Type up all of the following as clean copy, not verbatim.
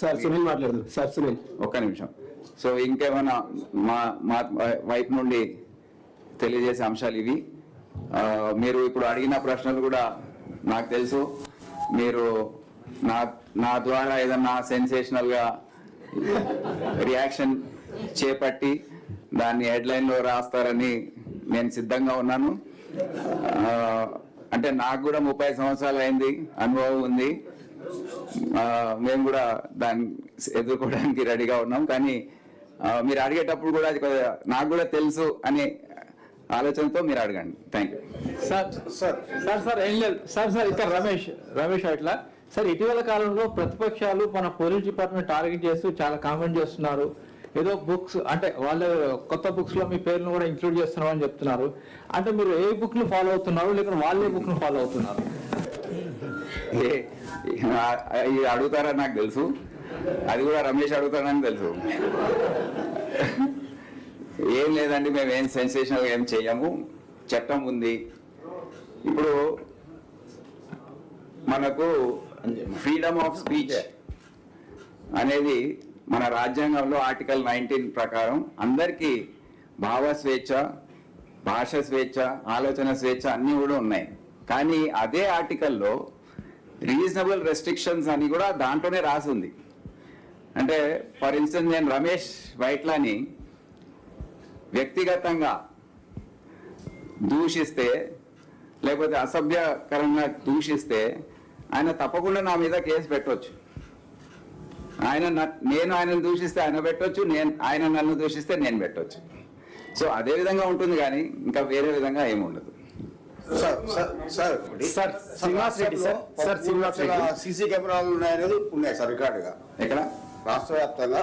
Sir Sunil మాట్లాడదు sir. Sunil ఒక్క నిమిషం. సో ఇంకేమైనా మా వైపు నుండి తెలియజేసే అంశాలు ఇవి. మీరు ఇప్పుడు అడిగిన ప్రశ్నలు కూడా నాకు తెలుసు. మీరు నా ద్వారా ఏదన్నా సెన్సేషనల్గా రియాక్షన్ చేపట్టి దాన్ని హెడ్లైన్లో రాస్తారని నేను సిద్ధంగా ఉన్నాను. అంటే నాకు కూడా 30 సంవత్సరాలు అయింది, అనుభవం ఉంది. మేము కూడా దాన్ని ఎదుర్కోవడానికి రెడీగా ఉన్నాం. కానీ మీరు అడిగేటప్పుడు కూడా అది నాకు కూడా తెలుసు అనే ఆలోచనతో మీరు అడగండి. Thank you sir. Sir sir sir ఏం లేదు సార్. సార్ ఇక్కడ రమేష్ అట్లా సార్, ఇటీవల కాలంలో ప్రతిపక్షాలు మన పోలీస్ డిపార్ట్మెంట్ టార్గెట్ చేస్తూ చాలా కామెంట్ చేస్తున్నారు. ఏదో బుక్స్ అంటే వాళ్ళ కొత్త బుక్స్ లో మీ పేరును కూడా ఇంక్లూడ్ చేస్తున్నాం అని చెప్తున్నారు. అంటే మీరు ఏ బుక్ ను ఫాలో అవుతున్నారు, లేకపోతే వాళ్ళే బుక్ ను ఫాలో అవుతున్నారు? ఇది అడుగుతారని నాకు తెలుసు, అది కూడా రమేష్ అడుగుతారని తెలుసు. ఏం లేదండి, మేము ఏం సెన్సేషనల్ ఏం చేయము. చట్టం ఉంది. ఇప్పుడు మనకు ఫ్రీడమ్ ఆఫ్ స్పీచ్ అనేది మన రాజ్యాంగంలో ఆర్టికల్ 19 ప్రకారం అందరికీ భావ స్వేచ్ఛ, భాష స్వేచ్ఛ, ఆలోచన స్వేచ్ఛ అన్నీ కూడా ఉన్నాయి. కానీ అదే ఆర్టికల్లో రీజనబుల్ రెస్ట్రిక్షన్స్ అని కూడా దాంట్లోనే రాసి ఉంది. అంటే ఫర్ ఇన్స్టెన్స్ నేను రమేష్ వైట్లాని వ్యక్తిగతంగా దూషిస్తే, లేకపోతే అసభ్యకరంగా దూషిస్తే ఆయన తప్పకుండా నా మీద కేసు పెట్టవచ్చు. నేను ఆయనను దూషిస్తే ఆయన పెట్టవచ్చు, ఆయన నన్ను దూషిస్తే నేను పెట్టవచ్చు. సో అదే విధంగా ఉంటుంది, కానీ ఇంకా వేరే విధంగా ఏమి ఉండదు. సీసీ కెమెరాలు ఉన్నాయనేది ఉన్నాయి సార్, రికార్డుగా. ఎక్కడ? రాష్ట్ర వ్యాప్తంగా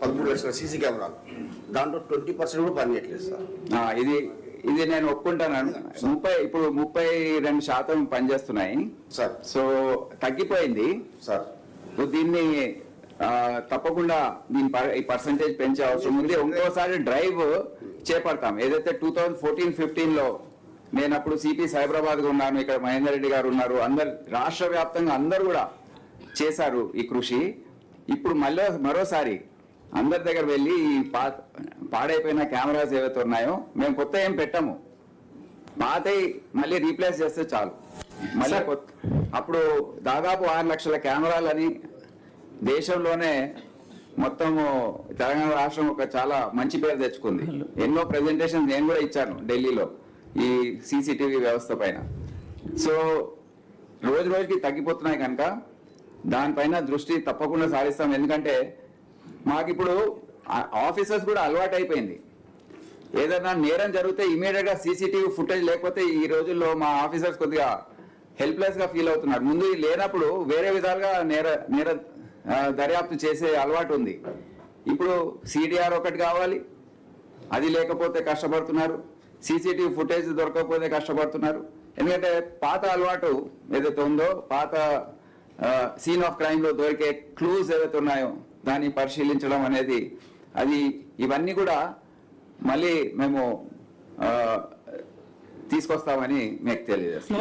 13 లక్షల సీసీ కెమెరాలు, దాంట్లో 20% కూడా పనిచేయట్లేదు సార్. ఇది నేను ఒప్పుకుంటాను. 32% పనిచేస్తున్నాయి సార్. సో తగ్గిపోయింది సార్. దీన్ని తప్పకుండా ఈ పర్సంటేజ్ పెంచే అవసరం ఉంది. ఇంకోసారి డ్రైవ్ చేపడతాం. ఏదైతే 2014-15లో నేను అప్పుడు సిపి సైబరాబాద్ ఉన్నాను, ఇక్కడ మహేందర్ రెడ్డి గారు ఉన్నారు, అందరు రాష్ట్ర వ్యాప్తంగా అందరు కూడా చేశారు ఈ కృషి. ఇప్పుడు మరోసారి అందరి దగ్గర వెళ్ళి ఈ పాడైపోయిన కెమెరాస్ ఏవైతే ఉన్నాయో మేము కొత్త ఏం పెట్టాము, పాతయి మళ్ళీ రీప్లేస్ చేస్తే చాలు. మళ్ళీ అప్పుడు దాదాపు 6 లక్షల కెమెరాలని దేశంలోనే మొత్తము తెలంగాణ రాష్ట్రం ఒక చాలా మంచి పేరు తెచ్చుకుంది. ఎన్నో ప్రెజెంటేషన్ నేను కూడా ఇచ్చాను ఢిల్లీలో ఈ సీసీటీవీ వ్యవస్థ పైన. సో రోజు రోజుకి తగ్గిపోతున్నాయి కనుక దానిపైన దృష్టి తప్పకుండా సారిస్తాం. ఎందుకంటే మాకు ఇప్పుడు ఆఫీసర్స్ కూడా అలవాటు అయిపోయింది. ఏదైనా నేరం జరిగితే ఇమీడియట్ గా సీసీటీవీ ఫుటేజ్ లేకపోతే ఈ రోజుల్లో మా ఆఫీసర్స్ కొద్దిగా హెల్ప్లెస్ గా ఫీల్ అవుతున్నారు. ముందు లేనప్పుడు వేరే విధాలుగా నేర దర్యాప్తు చేసే అలవాటు ఉంది. ఇప్పుడు సిడిఆర్ ఒకటి కావాలి, అది లేకపోతే కష్టపడుతున్నారు. సీసీటీవీ ఫుటేజ్ దొరకకపోతే కష్టపడుతున్నారు. ఎందుకంటే పాత అలవాటు ఏదైతే ఉందో, పాత సీన్ ఆఫ్ క్రైమ్ లో దొరికే క్లూస్ ఏవైతే ఉన్నాయో దాన్ని పరిశీలించడం అనేది, ఇవన్నీ కూడా మళ్ళీ మేము తీసుకొస్తామని మీకు తెలియజేస్తాం.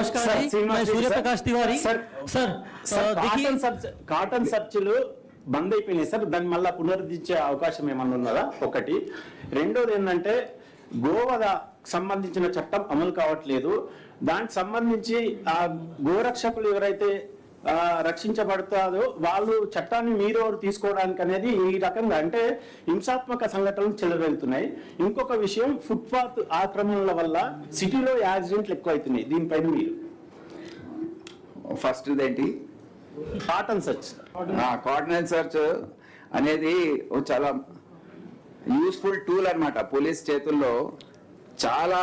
కాటన్ సర్చ్లు బంద్ అయిపోయినాయి సార్. దాన్ని మళ్ళీ పునరుద్ధరించే అవకాశం ఏమన్నా ఉన్నదా? ఒకటి. రెండోది ఏంటంటే గోవధ సంబంధించిన చట్టం అమలు కావట్లేదు. దానికి సంబంధించి ఆ గోరక్షకులు ఎవరైతే రక్షించబడతారో వాళ్ళు చట్టాన్ని మీరెవరు తీసుకోవడానికి అనేది ఈ రకంగా అంటే హింసాత్మక సంఘటనలు చెలవెళ్తున్నాయి. ఇంకొక విషయం, ఫుట్పాత్ ఆక్రమణల వల్ల సిటీలో యాక్సిడెంట్లు ఎక్కువ అవుతున్నాయి. దీనిపైన మీరు ఫస్ట్ ఏంటి? Cotton search. కాటన్ సర్చ్ అనేది చాలా యూస్ఫుల్ టూల్ అన్నమాట. పోలీస్ చేతుల్లో చాలా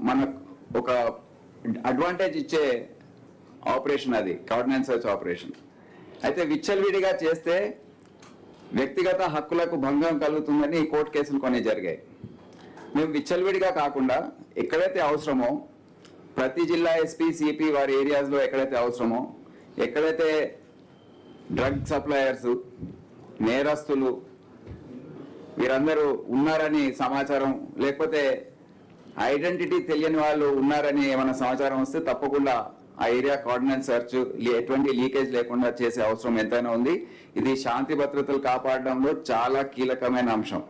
మనకు ఒక అడ్వాంటేజ్ ఇచ్చే ఆపరేషన్ అది, కాటన్ సర్చ్ ఆపరేషన్. అయితే విచ్చలవిడిగా చేస్తే వ్యక్తిగత హక్కులకు భంగం కలుగుతుందని కోర్టు కేసులు కొన్ని జరిగాయి. మేము విచ్చలవిడిగా కాకుండా ఎక్కడైతే అవసరమో ప్రతి జిల్లా ఎస్పీ సిపి వారి ఏరియాస్లో ఎక్కడైతే అవసరమో, ఎక్కడైతే డ్రగ్ సప్లయర్స్, నేరస్తులు వీరందరూ ఉన్నారని సమాచారం, లేకపోతే ఐడెంటిటీ తెలియని వాళ్ళు ఉన్నారని ఏమైనా సమాచారం వస్తే తప్పకుండా ఆ ఏరియా కార్డినెన్స్ సెర్చ్ ఎటువంటి లీకేజ్ లేకుండా చేసే అవసరం ఎంతైనా ఉంది. ఇది శాంతి భద్రతలు కాపాడడంలో చాలా కీలకమైన అంశం.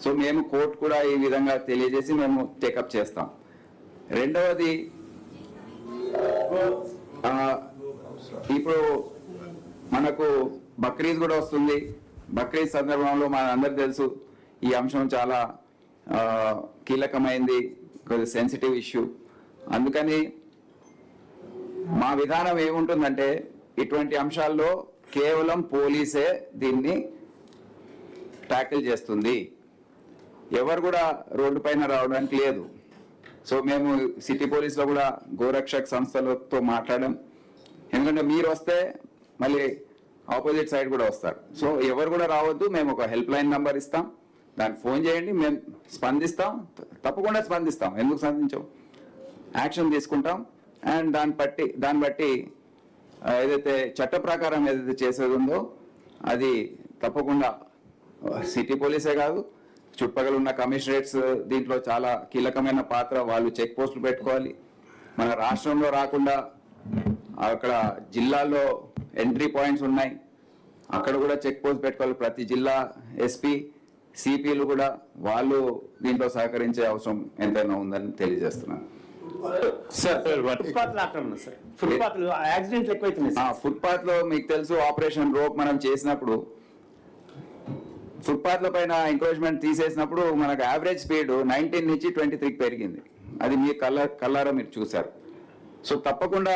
సో మేము కోర్టు కూడా ఈ విధంగా తెలియజేసి మేము టేకప్ చేస్తాం. రెండవది, ఇప్పుడు మనకు బక్రీద్ కూడా వస్తుంది. బక్రీద్ సందర్భంలో మన అందరికి తెలుసు ఈ అంశం చాలా కీలకమైంది, సెన్సిటివ్ ఇష్యూ. అందుకని మా విధానం ఏముంటుందంటే ఇటువంటి అంశాల్లో కేవలం పోలీసే దీన్ని ట్యాకిల్ చేస్తుంది, ఎవరు కూడా రోడ్డు పైన రావడానికి లేదు. సో మేము సిటీ పోలీస్లో కూడా గోరక్షక్ సంస్థలతో మాట్లాడాం. ఎందుకంటే మీరు వస్తే మళ్ళీ ఆపోజిట్ సైడ్ కూడా వస్తారు. సో ఎవరు కూడా రావద్దు, మేము ఒక హెల్ప్ లైన్ నెంబర్ ఇస్తాం, దానికి ఫోన్ చేయండి, మేము స్పందిస్తాం, తప్పకుండా స్పందిస్తాం. ఎందుకు స్పందించాం, యాక్షన్ తీసుకుంటాం. అండ్ దాన్ని బట్టి ఏదైతే చట్ట ప్రకారం ఏదైతే చేసేది ఉందో అది తప్పకుండా సిటీ పోలీసే కాదు, చుట్టుపక్కల ఉన్న కమిషనరేట్స్ దీంట్లో చాలా కీలకమైన పాత్ర. వాళ్ళు చెక్ పోస్టులు పెట్టుకోవాలి. మన రాష్ట్రంలో రాకుండా అక్కడ జిల్లాల్లో ఎంట్రీ పాయింట్స్ ఉన్నాయి, అక్కడ కూడా చెక్ పోస్ట్ పెట్టుకోవాలి. ప్రతి జిల్లా ఎస్పీ సిపిలు కూడా వాళ్ళు దీంట్లో సహకరించే అవసరం ఎంతైనా ఉందని తెలియజేస్తున్నాను. ఫుట్పాత్ లో మీకు తెలుసు ఆపరేషన్ రోప్ మనం చేసినప్పుడు ఫుట్పాత్ల పైన ఎంక్రోచ్మెంట్ తీసేసినప్పుడు మనకు యావరేజ్ స్పీడ్ 19 నుంచి 23 పెరిగింది. అది మీ కళ్ళారా మీరు చూశారు. సో తప్పకుండా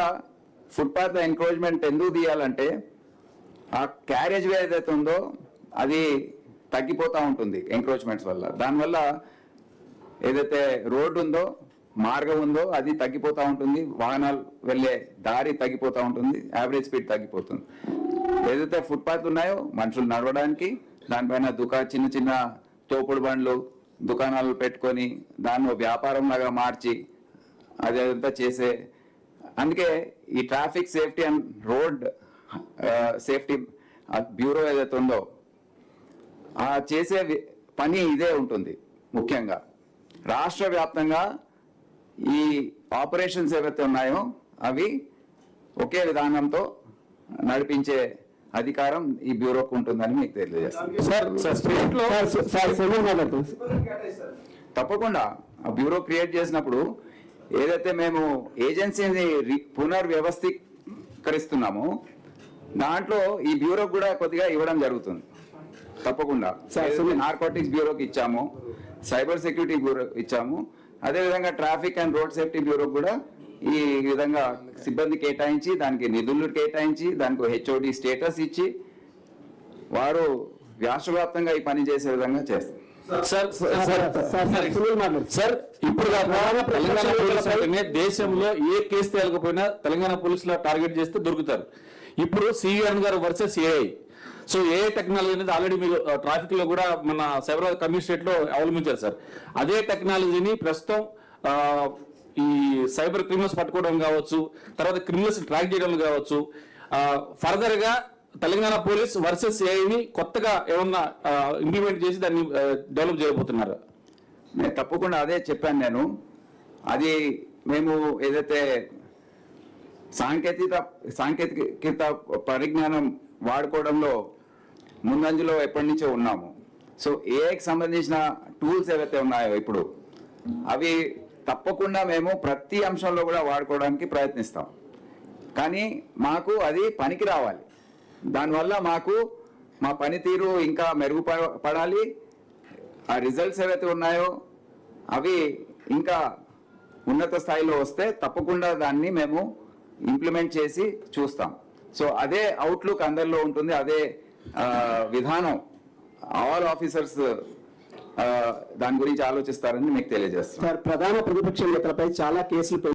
ఫుట్పాత్ ఎంక్రోచ్మెంట్ ఎందుకు తీయాలంటే ఆ క్యారేజ్ వే ఏదైతే ఉందో అది తగ్గిపోతూ ఉంటుంది ఎంక్రోచ్మెంట్స్ వల్ల. దానివల్ల ఏదైతే రోడ్డు ఉందో, మార్గం ఉందో అది తగ్గిపోతూ ఉంటుంది, వాహనాలు వెళ్ళే దారి తగ్గిపోతూ ఉంటుంది, యావరేజ్ స్పీడ్ తగ్గిపోతుంది. ఏదైతే ఫుట్పాత్లు ఉన్నాయో మనుషులు నడవడానికి, దానిపైన చిన్న చిన్న తోపుడు బండ్లు దుకాణాలు పెట్టుకొని దాన్ని వ్యాపారం లాగా మార్చి అదంతా చేసే, అందుకే ఈ traffic safety and road safety bureau ఏదైతే ఉందో ఆ చేసే పని ఇదే ఉంటుంది. ముఖ్యంగా రాష్ట్ర వ్యాప్తంగా ఈ ఆపరేషన్స్ ఏవైతే ఉన్నాయో అవి ఒకే విధానంతో నడిపించే అధికారం ఈ బ్యూరోకు ఉంటుందని మీకు తెలియజేస్తాను. తప్పకుండా ఆ బ్యూరో క్రియేట్ చేసినప్పుడు ఏదైతే మేము ఏజెన్సీని పునర్వ్యవస్థీకరిస్తున్నామో దాంట్లో ఈ బ్యూరోకి కూడా కొద్దిగా ఇవ్వడం జరుగుతుంది. తప్పకుండా నార్కోటిక్స్ బ్యూరోకి ఇచ్చాము, సైబర్ సెక్యూరిటీ బ్యూరో ఇచ్చాము, అదేవిధంగా traffic and road safety bureau కూడా ఈ విధంగా సిబ్బంది కేటాయించి, దానికి నిధులు కేటాయించి, దానికి హెచ్ఓడి స్టేటస్ ఇచ్చి వారు రాష్ట్ర వ్యాప్తంగా ఈ పని చేసే విధంగా చేస్తారు. సార్ ఇప్పుడు దేశంలో ఏ కేసు తేలకపోయినా తెలంగాణ పోలీసులు టార్గెట్ చేస్తే దొరుకుతారు. ఇప్పుడు సివిఆర్ గారు versus AI. So AI technology అనేది ఆల్రెడీ మీరు ట్రాఫిక్ లో కూడా మన సైబరాబాద్ కమిషనరేట్ లో అవలంబించారు సార్. అదే టెక్నాలజీని ప్రస్తుతం ఈ సైబర్ క్రిమినల్స్ పట్టుకోవడం కావచ్చు, తర్వాత క్రిమినల్స్ ట్రాక్ చేయడం కావచ్చు, ఫర్దర్ గా తెలంగాణ పోలీస్ వర్సెస్ ఏఐని కొత్తగా ఏమన్నా ఇంప్లిమెంట్ చేసి దాన్ని డెవలప్ చేయబోతున్నారు. తప్పకుండా అదే చెప్పాను నేను. అది మేము ఏదైతే సాంకేతిక పరిజ్ఞానం వాడుకోవడంలో ముందంజలో ఎప్పటి నుంచో ఉన్నాము. సో ఏఐకి సంబంధించిన టూల్స్ ఏవైతే ఉన్నాయో ఇప్పుడు అవి తప్పకుండా మేము ప్రతి అంశంలో కూడా వాడుకోవడానికి ప్రయత్నిస్తాం. కానీ మాకు అది పనికి రావాలి, దానివల్ల మాకు మా పనితీరు ఇంకా మెరుగుపడాలి. ఆ రిజల్ట్స్ ఏవైతే ఉన్నాయో అవి ఇంకా ఉన్నత స్థాయిలో వస్తే తప్పకుండా దాన్ని మేము ఇంప్లిమెంట్ చేసి చూస్తాం. సో అదే అవుట్లుక్ అందరిలో ఉంటుంది, అదే విధానం ఆల్ ఆఫీసర్స్ దాని గురించి ఆలోచిస్తారని మీకు తెలియజేస్తాం. ప్రధాన ప్రతిపక్ష నేతలపై చాలా కేసులు